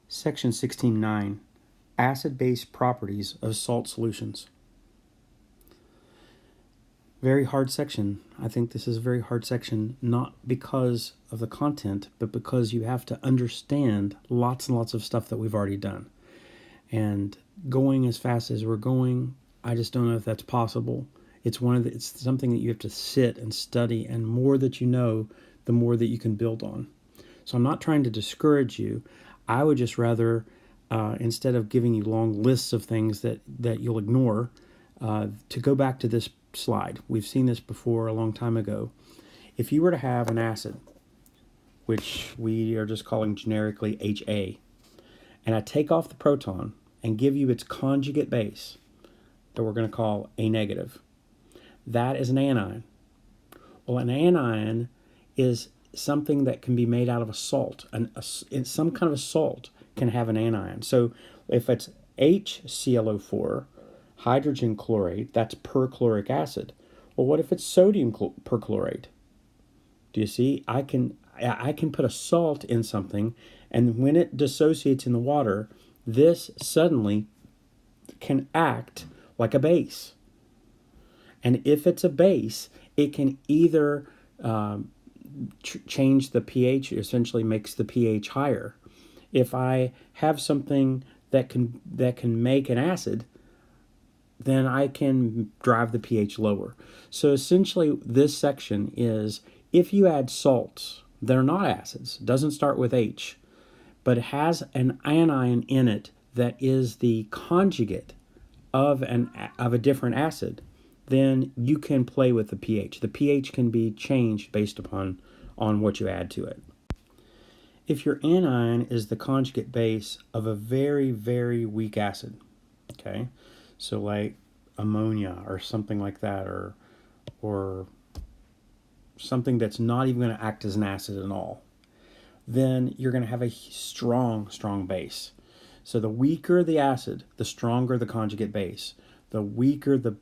Section 16.9, Acid-Base Properties of Salt Solutions. Very hard section. I think this is a very hard section, not because of the content, but because you have to understand lots and lots of stuff that we've already done. And going as fast as we're going, I just don't know if that's possible. It's something that you have to sit and study, and more that you know, the more that you can build on. So I'm not trying to discourage you. I would just rather, instead of giving you long lists of things that you'll ignore, to go back to this slide. We've seen this before a long time ago. If you were to have an acid, which we are just calling generically HA, and I take off the proton and give you its conjugate base that we're going to call A negative, that is an anion. Well, an anion is something that can be made out of a salt. Some kind of a salt can have an anion. So if it's HClO4, hydrogen chlorate, that's perchloric acid. Well, what if it's sodium perchlorate? Do you see? I can put a salt in something, and when it dissociates in the water, this suddenly can act like a base. And if it's a base, it can either change the pH, essentially makes the pH higher. If I have something that can make an acid, then I can drive the pH lower. So essentially this section is, if you add salts that are not acids, doesn't start with H, but has an anion in it that is the conjugate of a different acid, then you can play with the pH. The pH can be changed based upon what you add to it. If your anion is the conjugate base of a very, very weak acid, okay, so like ammonia or something like that, or something that's not even going to act as an acid at all, then you're going to have a strong base. So the weaker the acid, the stronger the conjugate base. The weaker the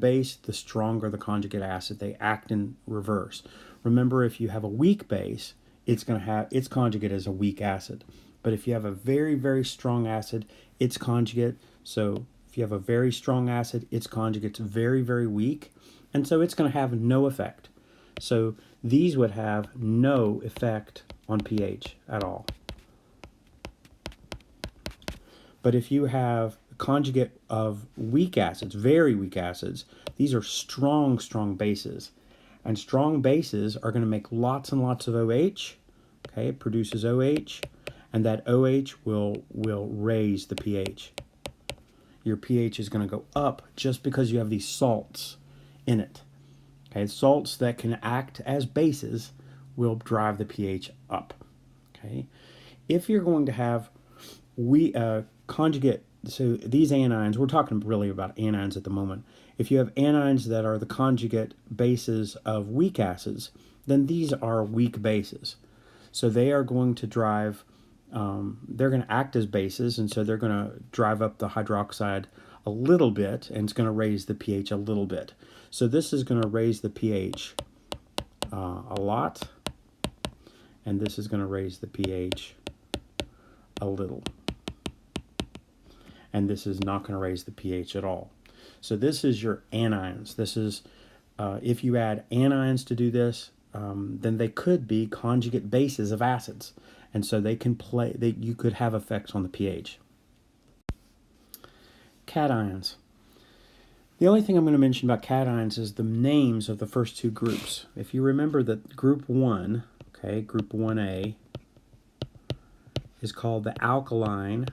base, the stronger the conjugate acid. They act in reverse. Remember, if you have a weak base, it's going to have its conjugate as a weak acid. But if you have a very, very strong acid, its conjugate, so if you have a very strong acid, its conjugate's very, very weak, and so it's going to have no effect. So these would have no effect on pH at all. But if you have a conjugate of weak acids, very weak acids, these are strong bases. And strong bases are going to make lots and lots of OH. Okay, it produces OH, and that OH will raise the pH. Your pH is going to go up just because you have these salts in it. Okay, salts that can act as bases will drive the pH up. Okay, if you're going to have conjugate, so these anions, we're talking really about anions at the moment. If you have anions that are the conjugate bases of weak acids, then these are weak bases. So they are going to drive, they're going to act as bases, and so they're going to drive up the hydroxide a little bit, and it's going to raise the pH a little bit. So this is going to raise the pH a lot, and this is going to raise the pH a little. And this is not going to raise the pH at all. So this is your anions. This is, if you add anions to do this, then they could be conjugate bases of acids. And so they can you could have effects on the pH. Cations. The only thing I'm going to mention about cations is the names of the first two groups. If you remember that group 1, okay, group 1A, is called the alkaline.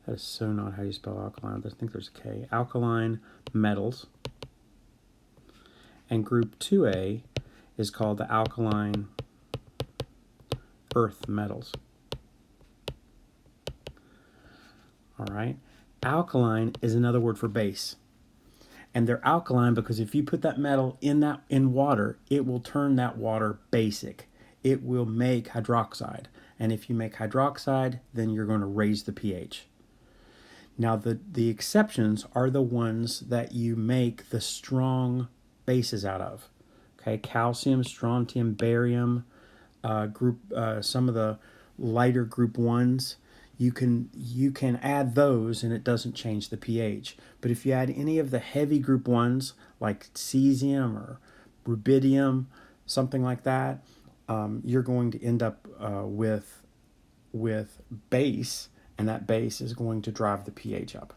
That is so not how you spell alkaline. I think there's a K. Alkaline metals. And group 2A is called the alkaline earth metals. All right. Alkaline is another word for base. And they're alkaline because if you put that metal in water, it will turn that water basic. It will make hydroxide. And if you make hydroxide, then you're going to raise the pH. Now, the exceptions are the ones that you make the strong bases out of. Okay, calcium, strontium, barium, some of the lighter group ones, you can add those and it doesn't change the pH. But if you add any of the heavy group ones like cesium or rubidium, something like that, you're going to end up with base, and that base is going to drive the pH up.